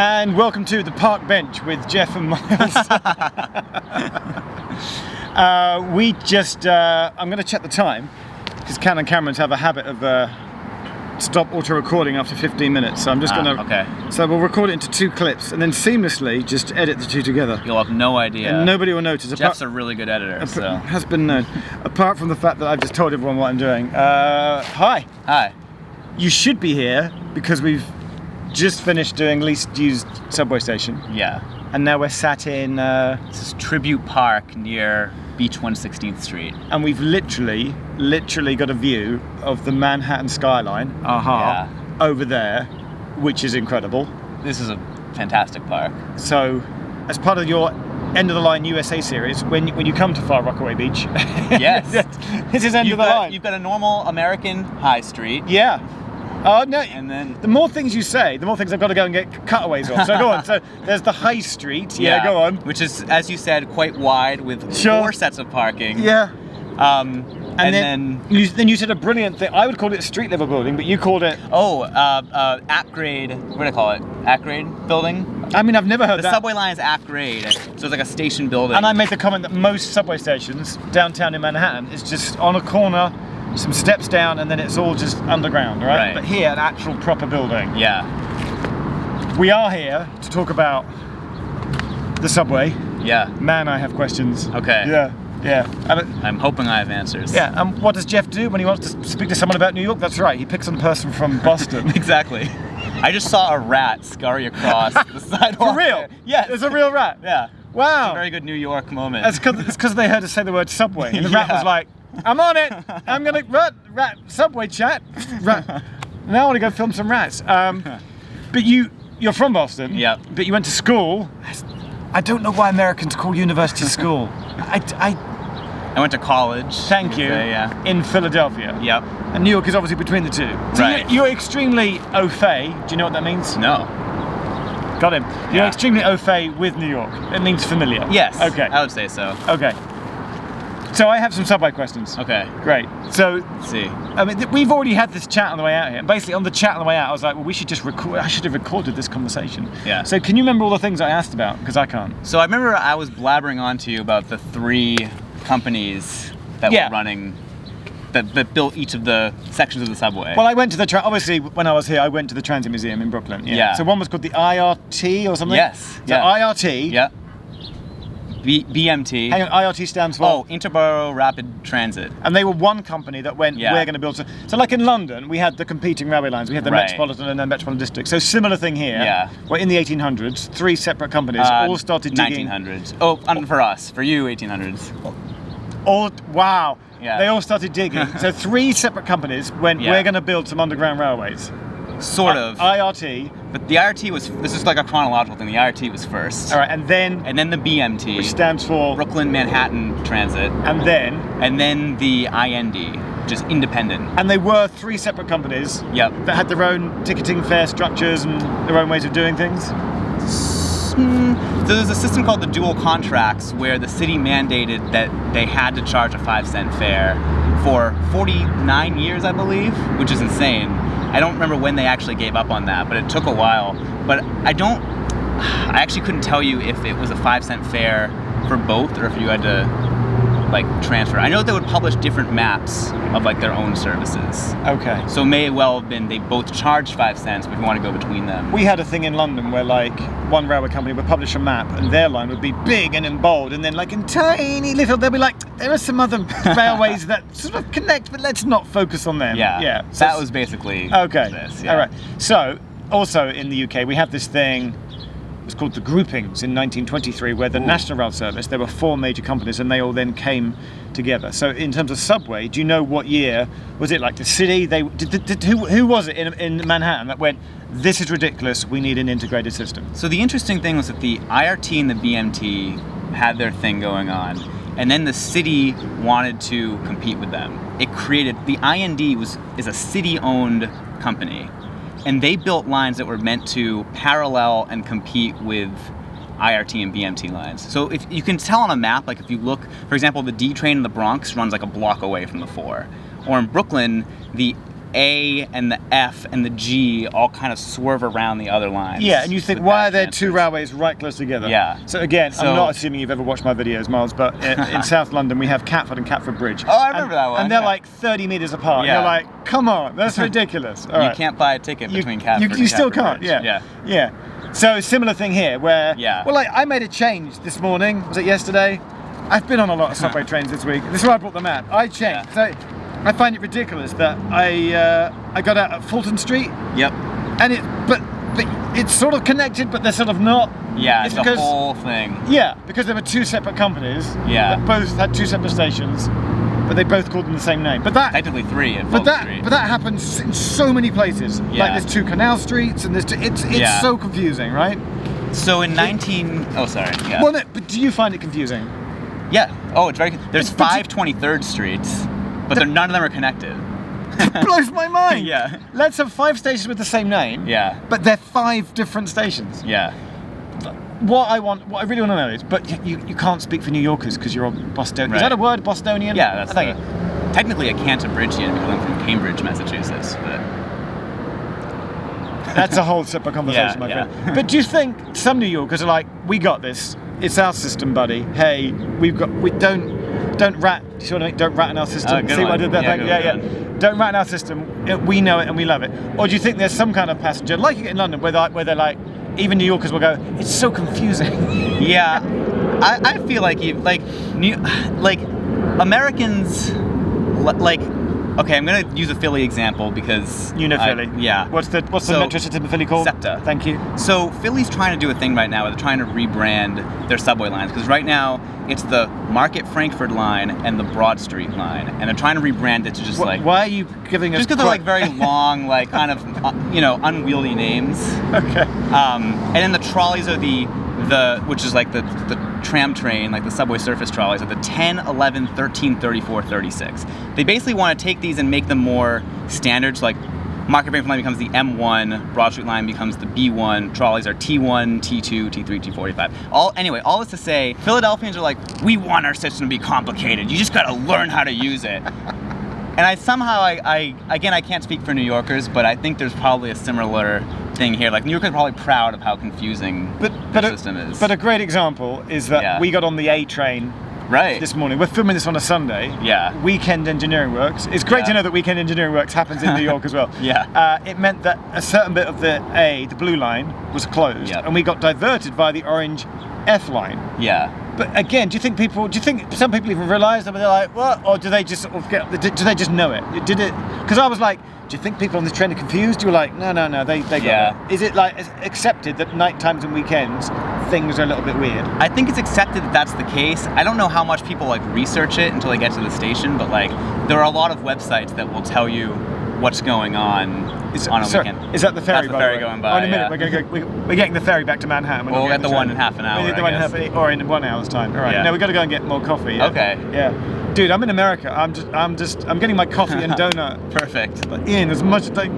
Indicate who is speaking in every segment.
Speaker 1: And welcome to the Park Bench with Jeff and Miles. I'm going to check the time, because Canon cameras have a habit of stop auto-recording after 15 minutes. So I'm just going to...
Speaker 2: Okay.
Speaker 1: So we'll record it into 2 clips and then seamlessly just edit the 2 together.
Speaker 2: You'll have no idea.
Speaker 1: And nobody will notice.
Speaker 2: Jeff's a really good editor, so...
Speaker 1: Has been known. Apart from the fact that I've just told everyone what I'm doing. Hi.
Speaker 2: Hi.
Speaker 1: You should be here because we've just finished doing least used subway station.
Speaker 2: Yeah.
Speaker 1: And now we're sat in...
Speaker 2: This is Tribute Park near Beach 116th Street.
Speaker 1: And we've literally got a view of the Manhattan skyline, over there, which is incredible.
Speaker 2: This is a fantastic park.
Speaker 1: So, as part of your End of the Line USA series, when you come to Far Rockaway Beach...
Speaker 2: Yes.
Speaker 1: This is End of the Line.
Speaker 2: You've got a normal American high street.
Speaker 1: Yeah. Oh, no,
Speaker 2: and then
Speaker 1: the more things you say, the more things I've got to go and get cutaways on. So go on. So there's the High Street. Yeah, go on.
Speaker 2: Which is, as you said, quite wide with 4 sets of parking.
Speaker 1: Yeah.
Speaker 2: And then
Speaker 1: you said a brilliant thing. I would call it a street level building, but you called it...
Speaker 2: at grade, what do I call it? At grade building?
Speaker 1: I mean, I've never heard that.
Speaker 2: The subway line is at grade, so it's like a station building.
Speaker 1: And I made the comment that most subway stations downtown in Manhattan is just on a corner, some steps down, and then it's all just underground, right? But here, an actual proper building.
Speaker 2: Yeah.
Speaker 1: We are here to talk about the subway.
Speaker 2: Yeah.
Speaker 1: Man, I have questions.
Speaker 2: Okay.
Speaker 1: Yeah.
Speaker 2: I'm hoping I have answers.
Speaker 1: Yeah, and what does Jeff do when he wants to speak to someone about New York? That's right, he picks on a person from Boston.
Speaker 2: Exactly. I just saw a rat scurry across the sidewalk.
Speaker 1: For real?
Speaker 2: Yes.
Speaker 1: There's a real rat?
Speaker 2: Yeah.
Speaker 1: Wow.
Speaker 2: It's a very good New York moment.
Speaker 1: It's because they heard us say the word subway, and the rat was like, I'm on it. I'm gonna rat subway chat. Rat. Now I want to go film some rats. But you're from Boston.
Speaker 2: Yeah.
Speaker 1: But you went to school. I don't know why Americans call university school.
Speaker 2: I went to college.
Speaker 1: Thank you. In Philadelphia.
Speaker 2: Yep.
Speaker 1: And New York is obviously between the two. So
Speaker 2: right.
Speaker 1: You're extremely au fait. Do you know what that means?
Speaker 2: No.
Speaker 1: Got him. You're extremely au fait with New York. It means familiar.
Speaker 2: Yes.
Speaker 1: Okay.
Speaker 2: I would say so.
Speaker 1: Okay. So I have some subway questions.
Speaker 2: Okay.
Speaker 1: Great. So
Speaker 2: let's see.
Speaker 1: I mean, we've already had this chat on the way out here. And basically, on the chat on the way out, I was like, well, we should just record. I should have recorded this conversation.
Speaker 2: Yeah.
Speaker 1: So can you remember all the things I asked about? Because I can't.
Speaker 2: So I remember I was blabbering on to you about the 3 companies that were running, that built each of the sections of the subway.
Speaker 1: Well, I went to the obviously when I was here, I went to the Transit Museum in Brooklyn. Yeah. So one was called the IRT or something.
Speaker 2: Yes.
Speaker 1: So IRT.
Speaker 2: Yeah. BMT.
Speaker 1: Hang on, IRT stands for?
Speaker 2: Interborough Rapid Transit.
Speaker 1: And they were one company that went, we're going to build... So like in London, we had the competing railway lines. We had the Metropolitan and the Metropolitan District. So similar thing here.
Speaker 2: Yeah.
Speaker 1: Where in the 1800s, 3 separate companies all started digging...
Speaker 2: 1900s. Oh, and for us. For you, 1800s.
Speaker 1: Wow.
Speaker 2: Yeah.
Speaker 1: They all started digging. So 3 separate companies went, we're going to build some underground railways.
Speaker 2: Sort of.
Speaker 1: IRT.
Speaker 2: But the IRT was, this is like a chronological thing, the IRT was first.
Speaker 1: All right, and then
Speaker 2: the BMT.
Speaker 1: Which stands for?
Speaker 2: Brooklyn Manhattan Transit.
Speaker 1: And then
Speaker 2: the IND, just independent.
Speaker 1: And they were 3 separate companies that had their own ticketing fare structures and their own ways of doing things?
Speaker 2: So there's a system called the dual contracts where the city mandated that they had to charge a 5-cent fare for 49 years, I believe, which is insane. I don't remember when they actually gave up on that, but it took a while. But I actually couldn't tell you if it was a 5-cent fare for both or if you had to like transfer. I know they would publish different maps of like their own services.
Speaker 1: Okay.
Speaker 2: So it may well have been they both charged 5 cents, but if you want to go between them.
Speaker 1: We had a thing in London where like one railway company would publish a map and their line would be big and in bold, and then like in tiny little they'll be like, there are some other railways that sort of connect, but let's not focus on them.
Speaker 2: Yeah. So that was basically this. Yeah.
Speaker 1: All right. So also in the UK we have this thing. It was called the groupings in 1923, where the National Rail Service, there were 4 major companies and they all then came together. So in terms of subway, do you know what year? Was it like the city? Who was it in Manhattan that went, this is ridiculous, we need an integrated system?
Speaker 2: So the interesting thing was that the IRT and the BMT had their thing going on, and then the city wanted to compete with them. It created, the IND is a city-owned company. And they built lines that were meant to parallel and compete with IRT and BMT lines. So if you can tell on a map, like if you look, for example, the D train in the Bronx runs like a block away from the 4. Or in Brooklyn, the A and the F and the G all kind of swerve around the other lines.
Speaker 1: Yeah, and you think,
Speaker 2: with
Speaker 1: why are
Speaker 2: bad
Speaker 1: there
Speaker 2: chances.
Speaker 1: two railways right close together?
Speaker 2: Yeah.
Speaker 1: So again,
Speaker 2: So-
Speaker 1: I'm not assuming you've ever watched my videos, Miles, but in South London we have Catford and Catford Bridge.
Speaker 2: Oh, I remember that one,
Speaker 1: And they're
Speaker 2: yeah.
Speaker 1: like 30 metres apart.
Speaker 2: Yeah.
Speaker 1: You're like, come on, that's ridiculous. All
Speaker 2: You
Speaker 1: right.
Speaker 2: can't buy a ticket between Catford and
Speaker 1: You still
Speaker 2: Catford
Speaker 1: can't,
Speaker 2: Bridge.
Speaker 1: yeah. Yeah. So similar thing here where,
Speaker 2: Yeah.
Speaker 1: well, like I made a change this morning, was it yesterday? I've been on a lot of subway trains this week. This is why I brought them out. I changed.
Speaker 2: Yeah.
Speaker 1: So I find it ridiculous that I got out at Fulton Street
Speaker 2: Yep.
Speaker 1: and but it's sort of connected, but they're sort of not.
Speaker 2: Yeah,
Speaker 1: It's
Speaker 2: it's
Speaker 1: because-
Speaker 2: the whole thing.
Speaker 1: Yeah, because there were two separate companies
Speaker 2: Yeah.
Speaker 1: that both had two separate stations, but they both called them the same name. But that
Speaker 2: Technically 3 at Fulton Street.
Speaker 1: but that happens in so many places.
Speaker 2: Yeah.
Speaker 1: Like there's two canal streets, and it's
Speaker 2: Yeah.
Speaker 1: so confusing, right?
Speaker 2: So in 19... Oh, sorry. Yeah.
Speaker 1: Well, no, but do you find it confusing?
Speaker 2: Yeah. Oh, it's very... There's
Speaker 1: But
Speaker 2: 5 23rd streets, but none of them are connected.
Speaker 1: It blows my mind.
Speaker 2: Yeah.
Speaker 1: Let's have 5 stations with the same name.
Speaker 2: Yeah.
Speaker 1: But they're 5 different stations.
Speaker 2: Yeah.
Speaker 1: What I really want to know is, but you can't speak for New Yorkers because you're a Bostonian. Is
Speaker 2: Right.
Speaker 1: that a word, Bostonian?
Speaker 2: Yeah, that's
Speaker 1: I think.
Speaker 2: technically a Cantabrigian because I'm from Cambridge, Massachusetts. But
Speaker 1: That's a whole separate conversation, my
Speaker 2: Yeah,
Speaker 1: friend. But do you think some New Yorkers are like, we got this. It's our system, buddy. Hey, we don't rat. You see what I mean? Don't rat in our system.
Speaker 2: Oh, good
Speaker 1: See what I
Speaker 2: one.
Speaker 1: did there?
Speaker 2: Yeah,
Speaker 1: Thank you.
Speaker 2: good
Speaker 1: Yeah.
Speaker 2: one.
Speaker 1: Don't rat in our system. We know it and we love it. Or do you think there's some kind of passenger, like you get in London, where they're like, even New Yorkers will go, it's so confusing.
Speaker 2: yeah, I feel like Americans like. Okay, I'm gonna use a Philly example because
Speaker 1: You know Philly.
Speaker 2: Yeah.
Speaker 1: What's the
Speaker 2: So,
Speaker 1: metro system of Philly called?
Speaker 2: SEPTA.
Speaker 1: Thank you.
Speaker 2: So Philly's trying to do a thing right now where they're trying to rebrand their subway lines because right now it's the Market Frankfurt line and the Broad Street line, and they're trying to rebrand it to just like
Speaker 1: Why are you giving us?
Speaker 2: just because they're like very long, like kind of unwieldy names.
Speaker 1: Okay.
Speaker 2: And then the trolleys are the which is like the tram train, like the subway surface trolleys, are the 10, 11, 13, 34, 36. They basically want to take these and make them more standard. So like Market Frankfurt line becomes the M1, Broad Street line becomes the B1, trolleys are T1, T2, T3, T45. All this to say, Philadelphians are like, we want our system to be complicated. You just got to learn how to use it. And I can't speak for New Yorkers, but I think there's probably a similar thing here. Like New Yorkers are probably proud of how confusing the system is.
Speaker 1: But a great example is that
Speaker 2: Yeah.
Speaker 1: we got on the A train
Speaker 2: right.
Speaker 1: this morning. We're filming this on a Sunday.
Speaker 2: Yeah.
Speaker 1: Weekend Engineering Works. It's great
Speaker 2: Yeah.
Speaker 1: to know that Weekend Engineering Works happens in New York as well.
Speaker 2: Yeah.
Speaker 1: It meant that a certain bit of the blue line, was closed,
Speaker 2: Yep.
Speaker 1: and we got diverted via the orange F line.
Speaker 2: Yeah.
Speaker 1: But again, do you think some people even realise that they're like, what? Or do they just sort of do they just know it? Did it? Because I was like, do you think people on this train are confused? You were like, no, they got
Speaker 2: Yeah.
Speaker 1: it. Is it like accepted that night times and weekends things are a little bit weird?
Speaker 2: I think it's accepted that that's the case. I don't know how much people like research it until they get to the station, but like there are a lot of websites that will tell you what's going on on a weekend.
Speaker 1: Is that the ferry?
Speaker 2: That's the
Speaker 1: by
Speaker 2: ferry
Speaker 1: way?
Speaker 2: going by,
Speaker 1: Oh, in a minute,
Speaker 2: yeah.
Speaker 1: we're getting the ferry back to Manhattan. We're
Speaker 2: Well,
Speaker 1: not
Speaker 2: we'll get the
Speaker 1: train.
Speaker 2: one in half an hour,
Speaker 1: We need the
Speaker 2: I
Speaker 1: one in
Speaker 2: guess.
Speaker 1: half, or in 1 hour's time. All right.
Speaker 2: Yeah.
Speaker 1: No, we got to go and get more coffee. Yeah?
Speaker 2: Okay.
Speaker 1: Yeah. Dude, I'm in America. I'm getting my coffee and donut.
Speaker 2: Perfect.
Speaker 1: In as much like,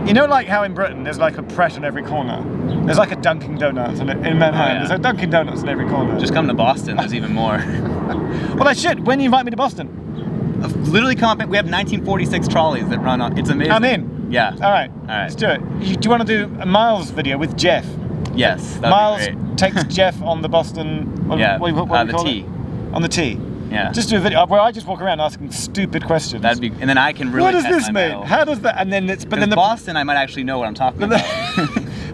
Speaker 1: you know, like how in Britain there's like a Pret on every corner. There's like a Dunkin' Donuts in Manhattan.
Speaker 2: Oh, yeah.
Speaker 1: There's a Dunkin' Donuts in every corner.
Speaker 2: Just come to Boston. There's even more.
Speaker 1: Well, I should. When you invite me to Boston,
Speaker 2: Literally come up. We have 1946 trolleys that run on. It's amazing.
Speaker 1: I'm in.
Speaker 2: Yeah.
Speaker 1: All right. Let's do it. Do you want to do a Miles video with Jeff?
Speaker 2: Yes. That'd
Speaker 1: Miles
Speaker 2: be great.
Speaker 1: takes Jeff on the Boston.
Speaker 2: Yeah.
Speaker 1: What do you
Speaker 2: The
Speaker 1: call
Speaker 2: T.
Speaker 1: it? On the T.
Speaker 2: Yeah.
Speaker 1: Just do a video where I just walk around asking stupid questions.
Speaker 2: That'd be, and then I can really.
Speaker 1: What does
Speaker 2: test
Speaker 1: this
Speaker 2: my
Speaker 1: mean?
Speaker 2: metal.
Speaker 1: How does that? And then it's. But then the
Speaker 2: Boston, I might actually know what I'm talking about.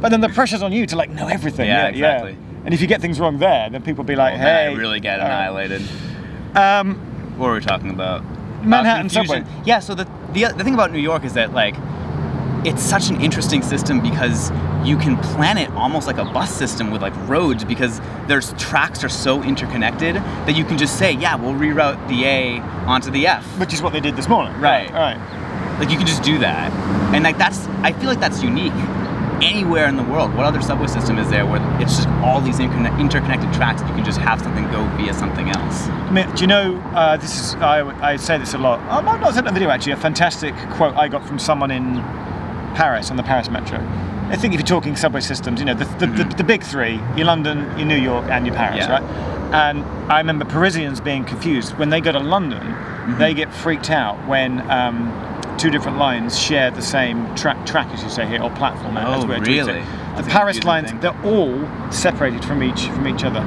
Speaker 1: But then the pressure's on you to like know everything.
Speaker 2: Yeah, exactly.
Speaker 1: And if you get things wrong there, then people be like,
Speaker 2: Well, then
Speaker 1: "Hey."
Speaker 2: I really get
Speaker 1: all right.
Speaker 2: annihilated. What were we talking about?
Speaker 1: Manhattan
Speaker 2: Confusion.
Speaker 1: subway.
Speaker 2: Yeah. So the thing about New York is that like it's such an interesting system because you can plan it almost like a bus system with like roads because there's tracks are so interconnected that you can just say, yeah, we'll reroute the A onto the F.
Speaker 1: Which is what they did this morning.
Speaker 2: Right.
Speaker 1: All right.
Speaker 2: Like you can just do that, and like I feel like that's unique anywhere in the world. What other subway system is there where it's just all these interconnected tracks and you can just have something go via something else?
Speaker 1: I mean, do you know, I say this a lot. I might not send a video actually, a fantastic quote I got from someone in Paris, on the Paris metro. I think if you're talking subway systems, you know, the big three, your London, your New York, and your Paris,
Speaker 2: Yeah.
Speaker 1: right? And I remember Parisians being confused. When they go to London, they get freaked out when two different lines share the same track, as you say here, or platform. as we're
Speaker 2: really?
Speaker 1: The Paris lines, they're all separated from each other.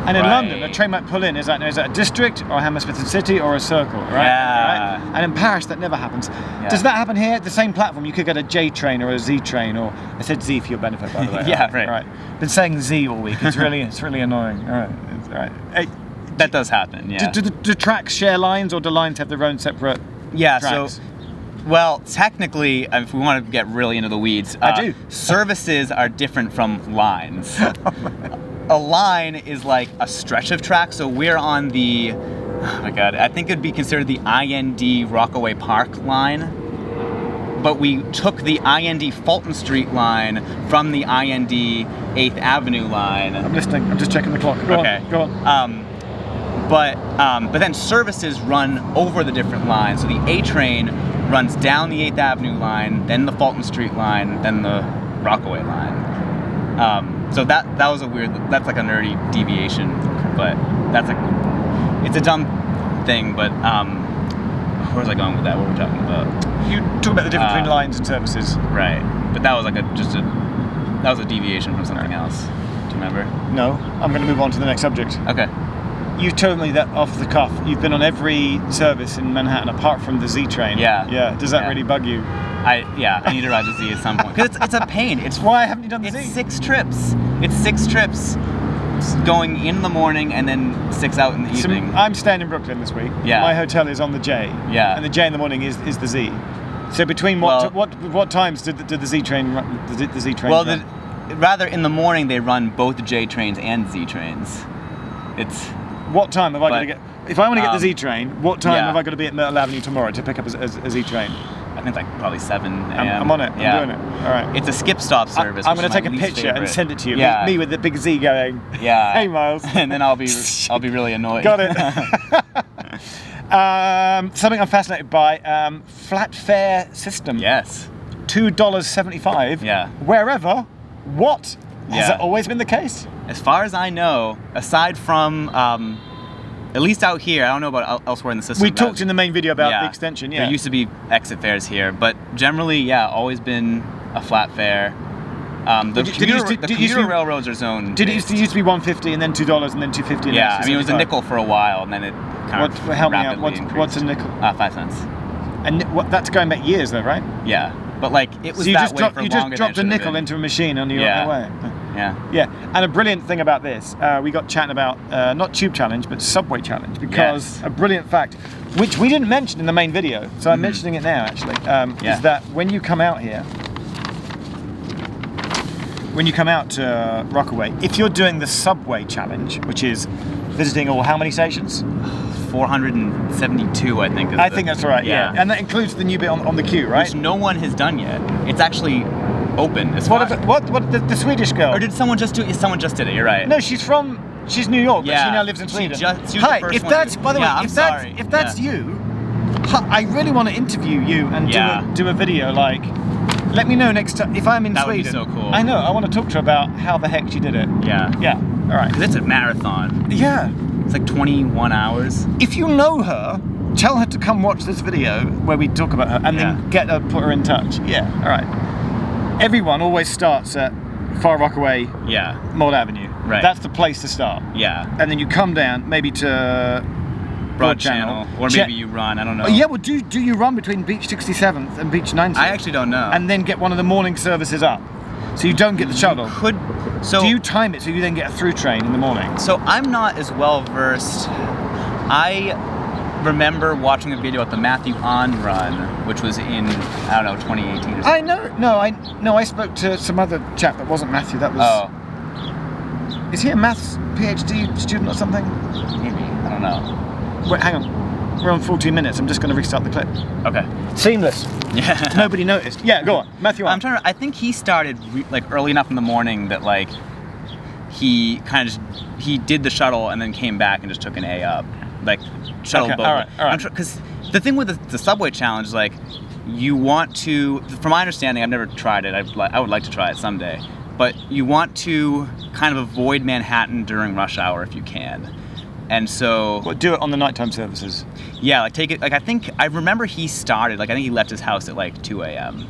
Speaker 1: And in London, a train might pull in. Is that a district, or Hammersmith City, or a circle? Right.
Speaker 2: Yeah.
Speaker 1: Right? And in Paris, that never happens.
Speaker 2: Yeah.
Speaker 1: Does that happen here? The same platform, you could get a J train or a Z train, or I said Z for your benefit, by the way.
Speaker 2: Yeah, right.
Speaker 1: Been saying Z all week. It's really annoying. All right. All right. Hey,
Speaker 2: That does happen. Yeah.
Speaker 1: do tracks share lines, or do lines have their own separate?
Speaker 2: Yeah.
Speaker 1: tracks?
Speaker 2: So. Well, technically, if we want to get really into the weeds,
Speaker 1: I do.
Speaker 2: Services are different from lines. A line is like a stretch of track, so we're on the, oh my god, I think it'd be considered the IND Rockaway Park line, but we took the IND Fulton Street line from the IND 8th Avenue line.
Speaker 1: I'm listening. I'm just checking the clock. Go on.
Speaker 2: But then services run over the different lines. So the A train runs down the 8th Avenue line, then the Fulton Street line, then the Rockaway line. So that's like a nerdy deviation, but it's a dumb thing, but where was I going with that? What were we talking about?
Speaker 1: You talk about the difference between lines and services.
Speaker 2: Right. But that was like that was a deviation from something else. Do you remember?
Speaker 1: No, I'm going to move on to the next subject.
Speaker 2: Okay.
Speaker 1: You told me that off the cuff. You've been on every service in Manhattan apart from the Z train.
Speaker 2: Yeah.
Speaker 1: Yeah. Does that really bug you?
Speaker 2: I need to ride the Z at some point because it's a pain.
Speaker 1: Why haven't you done the Z?
Speaker 2: It's 6 trips. It's 6 trips, going in the morning and then 6 out in the evening.
Speaker 1: I'm staying in Brooklyn this week.
Speaker 2: Yeah.
Speaker 1: My hotel is on the J.
Speaker 2: Yeah.
Speaker 1: And the J in the morning is the Z. So between what times did the Z train run? The Z train.
Speaker 2: Well,
Speaker 1: run?
Speaker 2: rather in the morning they run both J trains and Z trains. It's.
Speaker 1: What time have I got to get? If I want to get the Z train, what time
Speaker 2: yeah.
Speaker 1: have I got to be at Myrtle Avenue tomorrow to pick up a Z train?
Speaker 2: I think like probably 7 a.m.
Speaker 1: I'm on it.
Speaker 2: Yeah.
Speaker 1: I'm doing it. All right.
Speaker 2: It's a skip stop service.
Speaker 1: I'm going to take a
Speaker 2: least
Speaker 1: picture
Speaker 2: favorite.
Speaker 1: and send it to you.
Speaker 2: Yeah.
Speaker 1: Me with the big Z going.
Speaker 2: Yeah.
Speaker 1: Hey, Miles.
Speaker 2: And then I'll be really annoyed.
Speaker 1: Got it. Something I'm fascinated by: flat fare system.
Speaker 2: Yes.
Speaker 1: $2.75.
Speaker 2: Yeah.
Speaker 1: Wherever. What? Has
Speaker 2: Yeah.
Speaker 1: that always been the case?
Speaker 2: As far as I know, aside from at least out here, I don't know about elsewhere in the system.
Speaker 1: We talked in the main video about the extension. Yeah.
Speaker 2: There used to be exit fares here, but generally, always been a flat fare. The commuter railroads are zoned.
Speaker 1: Did it used to be $1.50 and then $2 and then $2.50?
Speaker 2: Yeah, I mean it was a nickel for a while, and then it kind of
Speaker 1: help me out.
Speaker 2: rapidly
Speaker 1: What's a
Speaker 2: increased.
Speaker 1: nickel?
Speaker 2: 5 cents.
Speaker 1: And that's going back years, though, right?
Speaker 2: Yeah, but like it was
Speaker 1: so
Speaker 2: that way for
Speaker 1: you
Speaker 2: longer
Speaker 1: just dropped a
Speaker 2: than it
Speaker 1: nickel
Speaker 2: should have
Speaker 1: into a machine on your way.
Speaker 2: Yeah.
Speaker 1: Yeah, and a brilliant thing about this, we got chatting about not Tube Challenge, but Subway Challenge, because a brilliant fact, which we didn't mention in the main video, so I'm mentioning it now actually, is that when you come out here, when you come out to Rockaway, if you're doing the Subway Challenge, which is visiting all how many stations?
Speaker 2: 472, I think.
Speaker 1: I think that's right. Yeah, and that includes the new bit on the queue, right?
Speaker 2: Which no one has done yet. It's actually open.
Speaker 1: What the Swedish girl?
Speaker 2: Or did someone just do it? Someone just did it. You're right.
Speaker 1: No, she's New York, but she now lives in Sweden.
Speaker 2: She was the
Speaker 1: Hi,
Speaker 2: first
Speaker 1: if
Speaker 2: one
Speaker 1: that's
Speaker 2: to-
Speaker 1: by the way,
Speaker 2: Yeah,
Speaker 1: if that's you, I really want to interview you and do a video like. Let me know next time if I'm in
Speaker 2: That would
Speaker 1: Sweden.
Speaker 2: be so cool.
Speaker 1: I know. I want to talk to her about how the heck she did it.
Speaker 2: Yeah.
Speaker 1: Yeah. All right.
Speaker 2: Because it's a marathon.
Speaker 1: Yeah.
Speaker 2: It's like 21 hours.
Speaker 1: If you know her, tell her to come watch this video where we talk about her, and then put her in touch. Yeah. All right. Everyone always starts at Far Rockaway, Mall Avenue.
Speaker 2: Right.
Speaker 1: That's the place to start.
Speaker 2: Yeah.
Speaker 1: And then you come down maybe to
Speaker 2: Broad Channel. Or maybe you run, I don't know.
Speaker 1: Oh, yeah, well, do you run between Beach 67th and Beach 90th?
Speaker 2: I actually don't know.
Speaker 1: And then get one of the morning services up. So you don't get the shuttle. Do you time it so you then get a through train in the morning?
Speaker 2: So I'm not as well versed. I remember watching a video at the Matthew On run, which was in, I don't know, 2018 or something.
Speaker 1: I know. I spoke to some other chap that wasn't Matthew. That was.
Speaker 2: Oh.
Speaker 1: Is he a maths PhD student or something?
Speaker 2: Maybe. I don't know.
Speaker 1: Wait, hang on. We're on 14 minutes. I'm just going to restart the clip.
Speaker 2: Okay.
Speaker 1: Seamless.
Speaker 2: Yeah.
Speaker 1: Nobody noticed. Yeah, go on. Matthew On.
Speaker 2: I think he started early enough in the morning that he kind of he did the shuttle and then came back and just took an A up. Shuttle boat.
Speaker 1: All right.
Speaker 2: Because the thing with the Subway Challenge, you want to, from my understanding, I've never tried it. I would like to try it someday. But you want to kind of avoid Manhattan during rush hour if you can. And so
Speaker 1: Well, do it on the nighttime services.
Speaker 2: yeah, like take it. Like I remember he started. Like I think he left his house at like 2 a.m.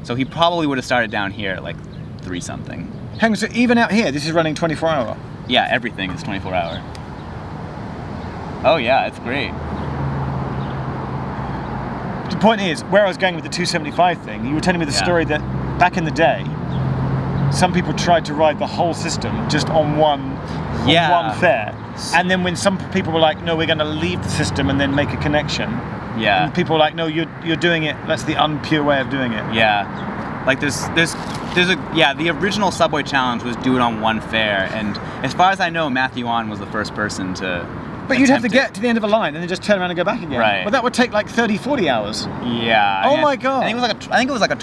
Speaker 2: So he probably would have started down here at like 3 something.
Speaker 1: Hang on, so even out here, this is running 24-hour.
Speaker 2: Yeah, everything is 24 hour. Oh yeah, it's great.
Speaker 1: The point is, where I was going with the 275 thing, you were telling me the story that back in the day, some people tried to ride the whole system just on one fare. And then when some people were like, no, we're going to leave the system and then make a connection.
Speaker 2: Yeah.
Speaker 1: And people were like, no, you're doing it. That's the unpure way of doing it.
Speaker 2: Yeah. Like the original Subway challenge was do it on one fare, and as far as I know, Matthew On was the first person to.
Speaker 1: But you'd have to get to the end of a line and then just turn around and go back again.
Speaker 2: Right.
Speaker 1: Well, that would take like 30, 40 hours.
Speaker 2: Yeah.
Speaker 1: Oh my God.
Speaker 2: I think it was like a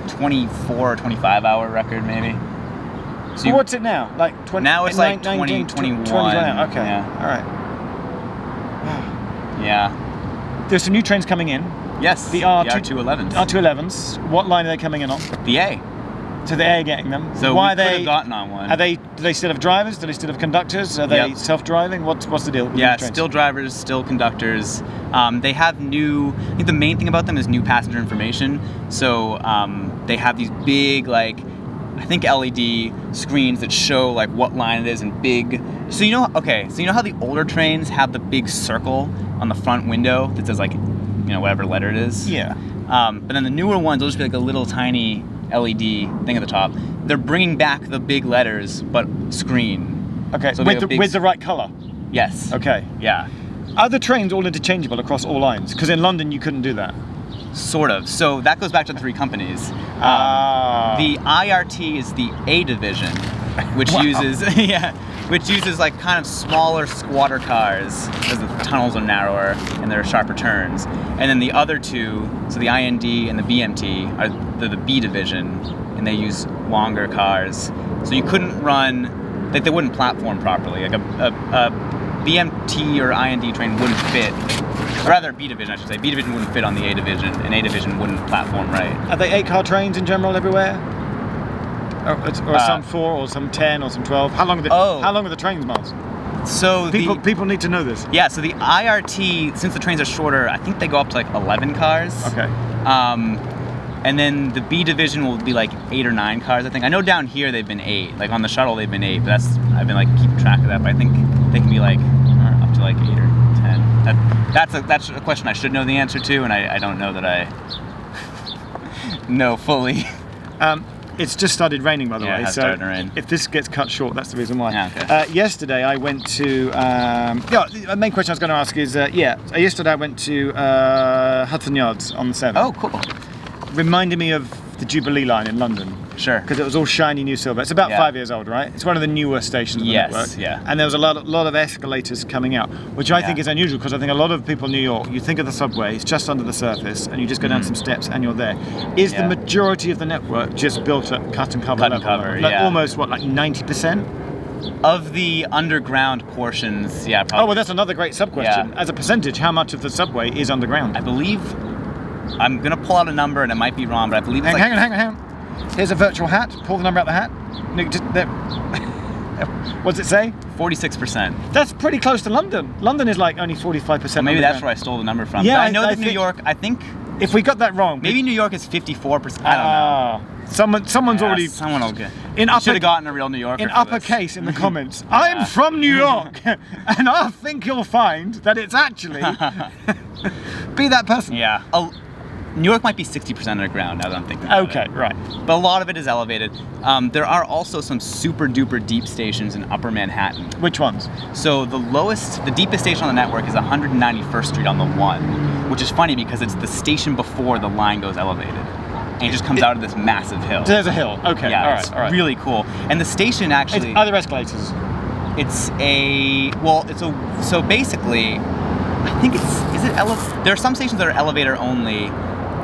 Speaker 2: 24 or 25 hour record maybe.
Speaker 1: So what's it now? Like 20?
Speaker 2: Now it's like
Speaker 1: 19,
Speaker 2: 21.
Speaker 1: 20, okay.
Speaker 2: Yeah.
Speaker 1: All right.
Speaker 2: Yeah.
Speaker 1: There's some new trains coming in.
Speaker 2: Yes.
Speaker 1: The
Speaker 2: R211s.
Speaker 1: R211s. What line are they coming in on?
Speaker 2: The A.
Speaker 1: So the A are getting them.
Speaker 2: So
Speaker 1: why
Speaker 2: we could have gotten on one.
Speaker 1: Do they still have drivers? Do they still have conductors? Are they self-driving? What's the deal with these trains?
Speaker 2: Still drivers, still conductors. They have I think the main thing about them is new passenger information. So they have these big, like, I think LED screens that show like what line it is and big. So you know how the older trains have the big circle on the front window that says like, whatever letter it is?
Speaker 1: Yeah.
Speaker 2: But then the newer ones will just be like a little tiny LED thing at the top. They're bringing back the big letters, but screen.
Speaker 1: Okay,
Speaker 2: so
Speaker 1: with the right colour?
Speaker 2: Yes.
Speaker 1: Okay.
Speaker 2: Yeah.
Speaker 1: Are the trains all interchangeable across all lines? Because in London you couldn't do that.
Speaker 2: Sort of. So that goes back to the 3 companies. The IRT is the A division, which uses like kind of smaller squatter cars because the tunnels are narrower and there are sharper turns. And then the other 2, so the IND and the BMT, are the B division, and they use longer cars. So you couldn't run, like they wouldn't platform properly. Like a BMT or IND train wouldn't fit. Or rather, B division, I should say. B division wouldn't fit on the A division, and A division wouldn't platform right.
Speaker 1: Are they 8-car trains in general everywhere? Or some 4, or some 10, or some 12? How long are the trains, Miles?
Speaker 2: So
Speaker 1: people need to know this.
Speaker 2: Yeah, so the IRT, since the trains are shorter, I think they go up to like 11 cars.
Speaker 1: Okay.
Speaker 2: And then the B division will be like 8 or 9 cars, I think. I know down here they've been 8. Like on the shuttle they've been 8, but I've been like keeping track of that. But I think they can be like up to like 8 or 10. That's a question I should know the answer to, and I don't know that I know fully.
Speaker 1: It's just started raining, by the way.
Speaker 2: It has started to rain.
Speaker 1: If this gets cut short, that's the reason why.
Speaker 2: Yeah, okay.
Speaker 1: Yesterday I went to. The main question I was going to ask is, yesterday I went to Hudson Yards on the 7th.
Speaker 2: Oh, cool.
Speaker 1: Reminded me of the Jubilee line in London.
Speaker 2: Sure.
Speaker 1: Because it was all shiny new silver. It's about 5 years old, right? It's one of the newer stations of the network.
Speaker 2: Yeah.
Speaker 1: And there was a lot of escalators coming out, which I think is unusual because I think a lot of people in New York, you think of the subway, it's just under the surface, and you just go down some steps and you're there. Is the majority of the network just built at cut and cover level? Almost, like 90%?
Speaker 2: Of the underground portions, probably.
Speaker 1: Oh, well, that's another great sub-question.
Speaker 2: Yeah.
Speaker 1: As a percentage, how much of the subway is underground?
Speaker 2: I believe, I'm going to pull out a number and it might be wrong, but I believe it's
Speaker 1: hang on. Here's a virtual hat. Pull the number out the hat. What's it say?
Speaker 2: 46%.
Speaker 1: That's pretty close to London. London is like only 45%.
Speaker 2: Well, maybe that's where I stole the number from.
Speaker 1: Yeah,
Speaker 2: but I know that New York, I think...
Speaker 1: If we got that wrong...
Speaker 2: Maybe New York is 54%. I don't know.
Speaker 1: Someone's already...
Speaker 2: Someone will get... should have gotten a real New Yorker
Speaker 1: in uppercase in the comments. I'm from New York, and I think you'll find that it's actually... Be that person.
Speaker 2: Yeah. New York might be 60% underground now that I'm thinking about it.
Speaker 1: Okay, right.
Speaker 2: But a lot of it is elevated. There are also some super duper deep stations in Upper Manhattan.
Speaker 1: Which ones?
Speaker 2: So the deepest station on the network is 191st Street on the 1, which is funny because it's the station before the line goes elevated. And it just comes out of this massive hill.
Speaker 1: There's a hill, okay.
Speaker 2: Yeah,
Speaker 1: all right.
Speaker 2: Really cool. And the station actually...
Speaker 1: Are there escalators?
Speaker 2: So basically, I think there are some stations that are elevator only.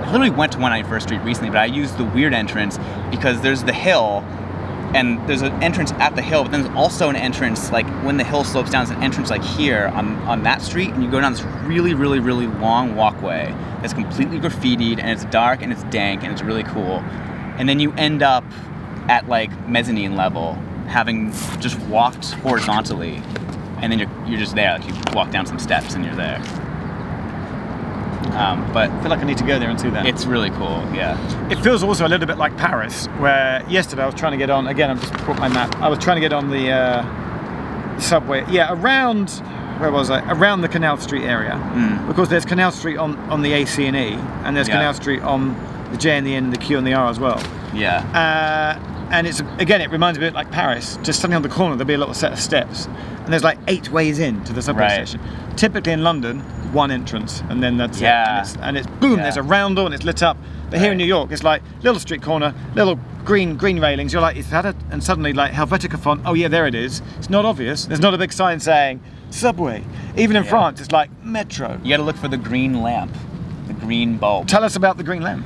Speaker 2: I literally went to 191st Street recently, but I used the weird entrance because there's the hill, and there's an entrance at the hill, but then there's also an entrance, like when the hill slopes down, there's an entrance like here on that street, and you go down this really, really, really long walkway that's completely graffitied, and it's dark, and it's dank, and it's really cool. And then you end up at like mezzanine level, having just walked horizontally and then you're just there. Like you walk down some steps and you're there. But
Speaker 1: I feel like I need to go there and see that.
Speaker 2: it's really cool. Yeah.
Speaker 1: It feels also a little bit like Paris, where yesterday I was trying to get on, again, I've just brought my map, I was trying to get on the subway, around, where was I? Around the Canal Street area. Because there's Canal Street on the A, C and E, and there's Canal Street on the J and the N and the Q and the R as well.
Speaker 2: Yeah.
Speaker 1: And it's, again, it reminds me a bit like Paris, just suddenly on the corner there'll be a little set of steps, and there's like 8 ways in to the subway station. Typically in London, one entrance, and then that's it. And it's boom, there's a round door and it's lit up. But here in New York, it's like little street corner, little green railings. You're like, is that it? And suddenly, like Helvetica font. Oh yeah, there it is. It's not obvious. There's not a big sign saying subway. Even in France, it's like metro.
Speaker 2: You got to look for the green lamp, the green bulb.
Speaker 1: Tell us about the green lamp.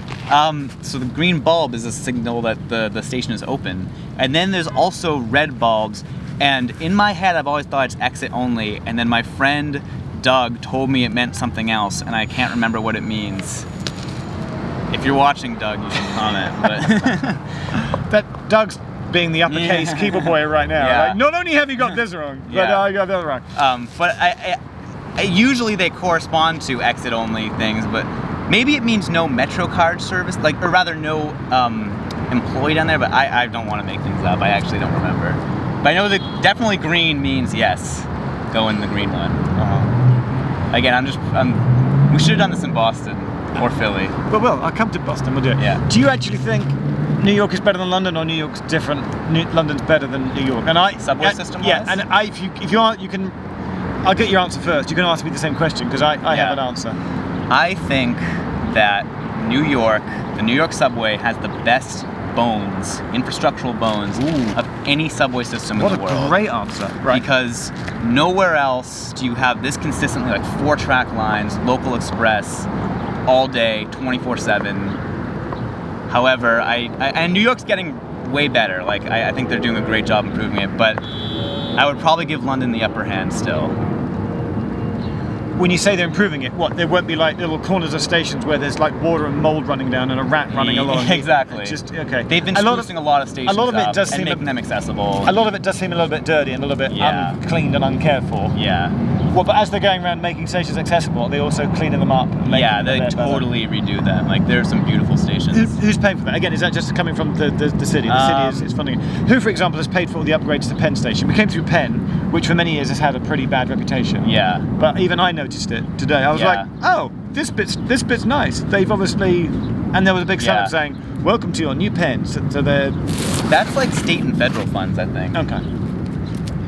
Speaker 2: So the green bulb is a signal that the station is open, and then there's also red bulbs. And in my head, I've always thought it's exit only, and then my friend Doug told me it meant something else, and I can't remember what it means. If you're watching, Doug, you should comment. But
Speaker 1: That Doug's being the uppercase keyboard boy right now.
Speaker 2: Yeah.
Speaker 1: Like, not only have you got this wrong, but I got that wrong.
Speaker 2: but I usually they correspond to exit only things, but maybe it means no Metro card service, like, or rather no employee down there. But I don't want to make things up. I actually don't remember. But I know that definitely green means yes. Go in the green one. Again, we should have done this in Boston or Philly.
Speaker 1: But I'll come to Boston, we'll do it.
Speaker 2: Yeah.
Speaker 1: Do you actually think New York is better than London, or New York's different? London's better than New York? And
Speaker 2: Subway system-wise?
Speaker 1: Yeah, and if you are, you can, I'll get your answer first. You can ask me the same question, because I have an answer.
Speaker 2: I think that New York, the New York subway has the best bones, infrastructural bones of any subway system in the world.
Speaker 1: What a great answer. Right.
Speaker 2: Because nowhere else do you have this consistently, like 4-track lines, local express, all day, 24/7. However, and New York's getting way better. Like, I think they're doing a great job improving it, but I would probably give London the upper hand still.
Speaker 1: When you say they're improving it, what, there won't be like little corners of stations where there's like water and mold running down and a rat running along?
Speaker 2: Exactly.
Speaker 1: Just, okay.
Speaker 2: They've been sprucing a lot of stations up and making them accessible.
Speaker 1: A lot of it does seem a little bit dirty and a little bit uncleaned and uncared for.
Speaker 2: Yeah.
Speaker 1: Well, but as they're going around making stations accessible, they're also cleaning them up and making them
Speaker 2: they totally redo them. Like, there's some beautiful stations.
Speaker 1: Who's paying for that? Again, is that just coming from the city? The city is funding it. Who, for example, has paid for all the upgrades to Penn Station? We came through Penn, which for many years has had a pretty bad reputation.
Speaker 2: Yeah.
Speaker 1: But even I noticed it today. I was like, oh, this bit's nice. They've obviously, and there was a big sign up saying, "Welcome to your new Penn." So they're.
Speaker 2: That's like state and federal funds, I think.
Speaker 1: Okay.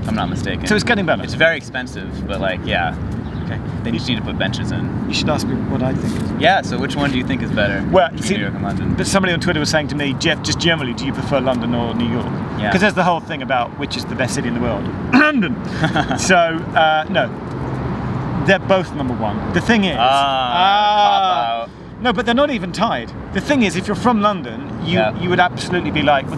Speaker 2: If I'm not mistaken.
Speaker 1: So it's getting better.
Speaker 2: It's very expensive, but like,
Speaker 1: Okay.
Speaker 2: they just need to put benches in.
Speaker 1: You should ask me what I think.
Speaker 2: Yeah. So which one do you think is better?
Speaker 1: Well,
Speaker 2: New York and London.
Speaker 1: But somebody on Twitter was saying to me, Jeff, just generally, do you prefer London or New York?
Speaker 2: Yeah.
Speaker 1: Because there's the whole thing about which is the best city in the world. London. So no, they're both number one. The thing is,
Speaker 2: cop out.
Speaker 1: no, but they're not even tied. The thing is, if you're from London, you would absolutely be like,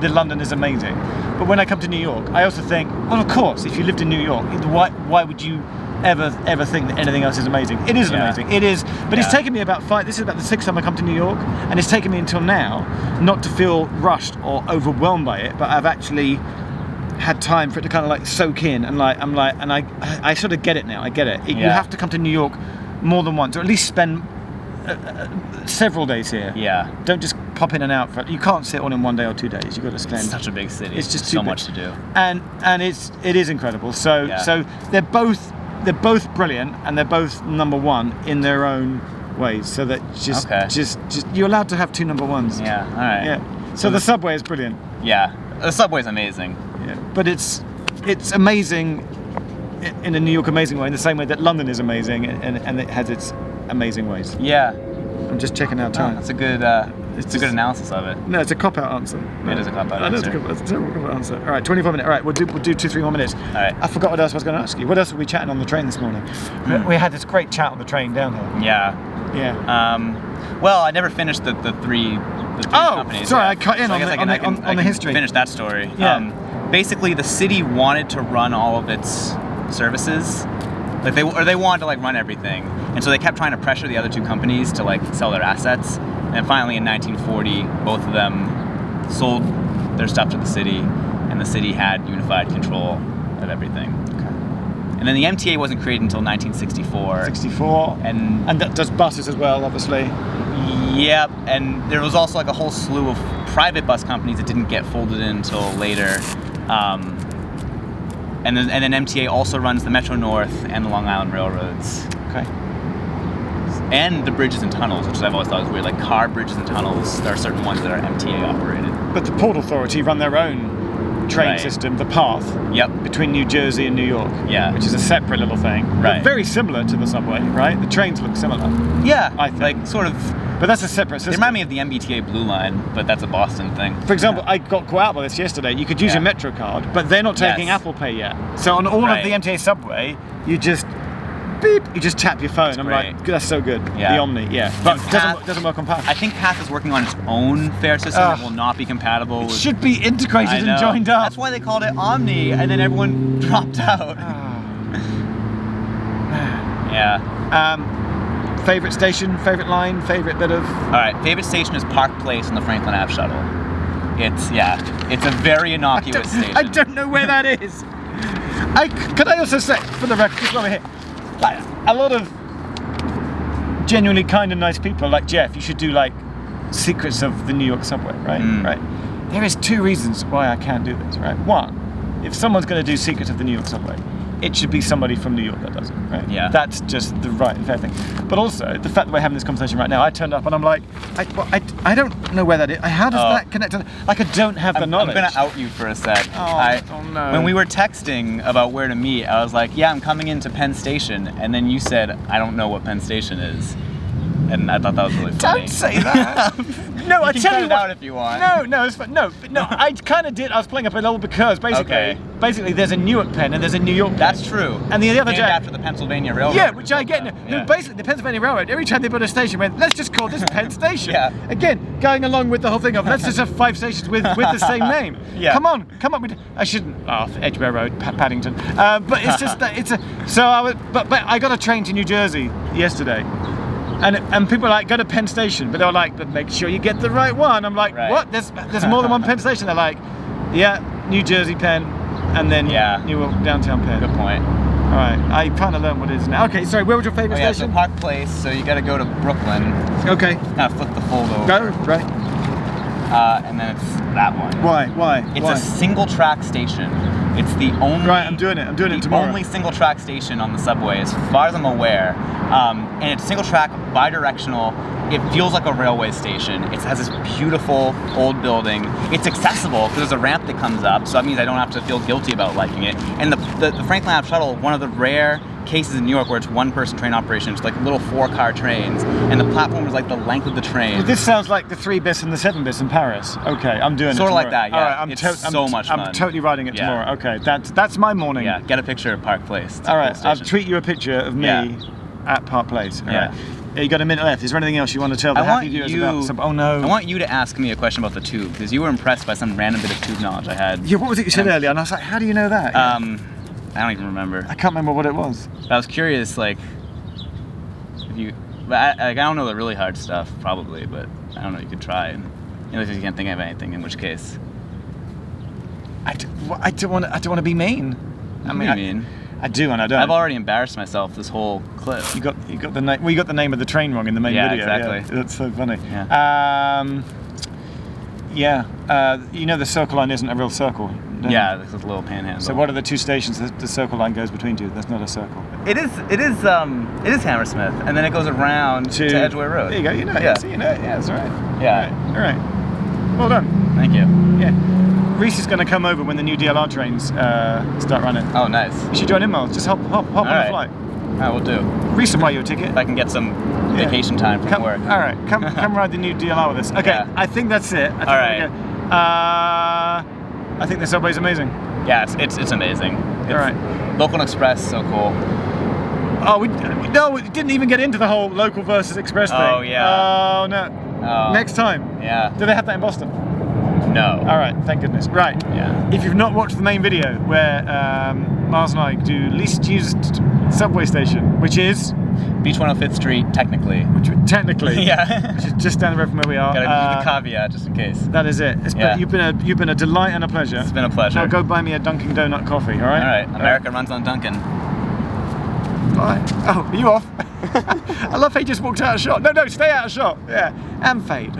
Speaker 1: the London is amazing. But when I come to New York, I also think, well, of course, if you lived in New York, why would you ever think that anything else is amazing? It is amazing. It is. But it's taken me this is about the 6th time I come to New York, and it's taken me until now not to feel rushed or overwhelmed by it, but I've actually had time for it to kind of like soak in, and I sort of get it now. I get it. You have to come to New York more than once, or at least spend several days here.
Speaker 2: Yeah.
Speaker 1: Don't just pop in and out. You can't sit on in 1 day or 2 days. You've got to spend.
Speaker 2: It's such a big city.
Speaker 1: It's just
Speaker 2: so much to do.
Speaker 1: And it is incredible. So they're both brilliant, and they're both number one in their own ways. So that just you're allowed to have 2 number ones.
Speaker 2: Yeah. All right.
Speaker 1: Yeah. So the subway is brilliant.
Speaker 2: Yeah. The subway's amazing.
Speaker 1: Yeah. But it's amazing in a New York amazing way, in the same way that London is amazing, and it has its amazing ways.
Speaker 2: Yeah.
Speaker 1: I'm just checking out time.
Speaker 2: That's a good. It's a good analysis of it.
Speaker 1: No, it's a cop-out answer. No.
Speaker 2: It is a cop-out answer.
Speaker 1: It's a terrible cop-out answer. All right, 24 minutes. All right, we'll do 2-3 more minutes.
Speaker 2: All right.
Speaker 1: I forgot what else I was going to ask you. What else were we chatting on the train this morning? We had this great chat on the train down here.
Speaker 2: Yeah.
Speaker 1: Yeah.
Speaker 2: Well, I never finished the three companies.
Speaker 1: Sorry, I cut in
Speaker 2: So
Speaker 1: on the history.
Speaker 2: Finish that story.
Speaker 1: Yeah.
Speaker 2: Basically, the city wanted to run all of its services. Like they wanted to like run everything, and so they kept trying to pressure the other 2 companies to like sell their assets. And finally, in 1940, both of them sold their stuff to the city, and the city had unified control of everything.
Speaker 1: Okay.
Speaker 2: And then the MTA wasn't created until 1964.
Speaker 1: 64. And that does buses as well, obviously.
Speaker 2: Yep, and there was also like a whole slew of private bus companies that didn't get folded in until later. And then MTA also runs the Metro North and the Long Island Railroads.
Speaker 1: Okay.
Speaker 2: And the bridges and tunnels, which I've always thought was weird. Like car bridges and tunnels, there are certain ones that are MTA operated.
Speaker 1: But the Port Authority run their own train system, the Path, between New Jersey and New York, which is a separate little thing, but very similar to the subway, right? The trains look similar.
Speaker 2: Yeah,
Speaker 1: I think.
Speaker 2: like sort of.
Speaker 1: But that's a separate system.
Speaker 2: They remind me of the MBTA Blue Line, but that's a Boston thing.
Speaker 1: For example, I got caught out by this yesterday. You could use your Metro card, but they're not taking Apple Pay yet. So on all of the MTA subway, you just beep, you just tap your phone. I'm like, that's so good.
Speaker 2: Yeah.
Speaker 1: The Omni, but it doesn't work on Path.
Speaker 2: I think Path is working on its own fare system that will not be compatible with...
Speaker 1: It should be integrated and joined up.
Speaker 2: That's why they called it Omni, and then everyone dropped out.
Speaker 1: Favorite station, favorite line, favorite bit of...
Speaker 2: All right, favorite station is Park Place on the Franklin Ave shuttle. It's a very innocuous station.
Speaker 1: I don't know where that is. Could I also say, for the record, just over here, like a lot of genuinely kind and nice people, like Jeff, you should do like secrets of the New York subway, right? Right. There is 2 reasons why I can't do this, right? One, if someone's going to do secrets of the New York subway, it should be somebody from New York that does it, right?
Speaker 2: Yeah.
Speaker 1: That's just the right and fair thing. But also, the fact that we're having this conversation right now, I turned up and I'm like, I don't know where that is. How does that connect to... Like, I don't have the knowledge.
Speaker 2: I'm going to out you for a sec.
Speaker 1: Oh, no.
Speaker 2: When we were texting about where to meet, I was like, yeah, I'm coming into Penn Station. And then you said, I don't know what Penn Station is. And I thought that was really funny.
Speaker 1: Don't say that. No, I tell you
Speaker 2: what. Out if you want.
Speaker 1: No, it's fine. No, I kind of did. I was playing up a little because basically there's a Newark Penn and there's a New York Penn.
Speaker 2: That's true.
Speaker 1: And the other day,
Speaker 2: after the Pennsylvania Railroad.
Speaker 1: Yeah, which I get. No, basically the Pennsylvania Railroad. Every time they built a station, went, let's just call this Penn Station. Again, going along with the whole thing of let's just have 5 stations with the same name. Come on. I shouldn't laugh. Edgware Road, Paddington. But it's just that it's a. So but I got a train to New Jersey yesterday. And people are like, go to Penn Station, but they're like, but make sure you get the right one. I'm like, what? There's more than one Penn Station. They're like, New Jersey Penn, and then New York downtown Penn.
Speaker 2: Good point.
Speaker 1: All right, I kind of learned what it is now. Okay, sorry, where was your favorite station?
Speaker 2: So Park Place. So you got to go to Brooklyn.
Speaker 1: Okay.
Speaker 2: Kind of flip the fold over.
Speaker 1: Go right.
Speaker 2: And then it's that one.
Speaker 1: Why?
Speaker 2: It's a single track station. It's the only.
Speaker 1: Right, I'm doing it tomorrow.
Speaker 2: The only single track station on the subway, as far as I'm aware. And it's single track, bi-directional. It feels like a railway station. It has this beautiful old building. It's accessible because there's a ramp that comes up, so that means I don't have to feel guilty about liking it. And the Franklin Ave shuttle, one of the rare cases in New York where it's 1-person train operation, it's like little 4-car trains, and the platform is like the length of the train.
Speaker 1: Well, this sounds like the 3 bis and the 7 bis in Paris. Okay, I'm doing it
Speaker 2: sort of
Speaker 1: tomorrow.
Speaker 2: like that, yeah.
Speaker 1: All right,
Speaker 2: it's so much fun.
Speaker 1: I'm totally riding it tomorrow. Okay, that's my morning.
Speaker 2: Yeah, get a picture of Park Place.
Speaker 1: All right, I'll tweet you a picture of me at Park Place. All right. You got a minute left. Is there anything else you want to tell the happy viewers about? Oh no!
Speaker 2: I want you to ask me a question about the tube because you were impressed by some random bit of tube knowledge I had.
Speaker 1: Yeah, what was it you said earlier? And I was like, how do you know that?
Speaker 2: I don't even remember.
Speaker 1: I can't remember what it was.
Speaker 2: But I was curious, like, if you. But I don't know the really hard stuff, probably, but I don't know. You could try, and if you can't think of anything, in which case.
Speaker 1: I don't want to be mean.
Speaker 2: I mean.
Speaker 1: I do and I don't.
Speaker 2: I've already embarrassed myself this whole clip.
Speaker 1: You got the name. Well, you got the name of the train wrong in the main video.
Speaker 2: Exactly.
Speaker 1: Yeah, that's so funny.
Speaker 2: Yeah.
Speaker 1: The Circle Line isn't a real circle.
Speaker 2: Yeah, this is a little panhandle.
Speaker 1: So what are the 2 stations that the Circle Line goes between two? That's not a circle.
Speaker 2: It is Hammersmith, and then it goes around to Edgware Road.
Speaker 1: There you go. You know it. Yeah. So you know it. Yeah, that's right.
Speaker 2: Yeah.
Speaker 1: All right. Well done.
Speaker 2: Thank you.
Speaker 1: Yeah. Reese is going to come over when the new DLR trains start running.
Speaker 2: Oh, nice.
Speaker 1: You should join in, Miles. Just hop on the flight.
Speaker 2: I will do.
Speaker 1: Reese will buy you a ticket.
Speaker 2: If I can get some vacation time from work.
Speaker 1: All right. Come ride the new DLR with us. Okay. I think that's it. I think the subway's amazing.
Speaker 2: Yeah, it's amazing.
Speaker 1: All right.
Speaker 2: Local and Express, so cool.
Speaker 1: Oh, we didn't even get into the whole local versus express thing.
Speaker 2: Oh, yeah.
Speaker 1: Oh, no. Next time.
Speaker 2: Yeah.
Speaker 1: Do they have that in Boston?
Speaker 2: No.
Speaker 1: All right, thank goodness. Right.
Speaker 2: Yeah.
Speaker 1: If you've not watched the main video where Miles and I do least used subway station, which is
Speaker 2: Beach 105th Street, technically.
Speaker 1: Yeah. Which is just down the road from where we are.
Speaker 2: Gotta do the caveat just in case.
Speaker 1: That is it. You've been a delight and a pleasure.
Speaker 2: It's been a pleasure.
Speaker 1: Now go buy me a Dunkin' Donut coffee. All right.
Speaker 2: All right. America runs on Dunkin'.
Speaker 1: Bye. Oh, are you off? I love how he just walked out of shot. No, stay out of shot. Yeah, and fade.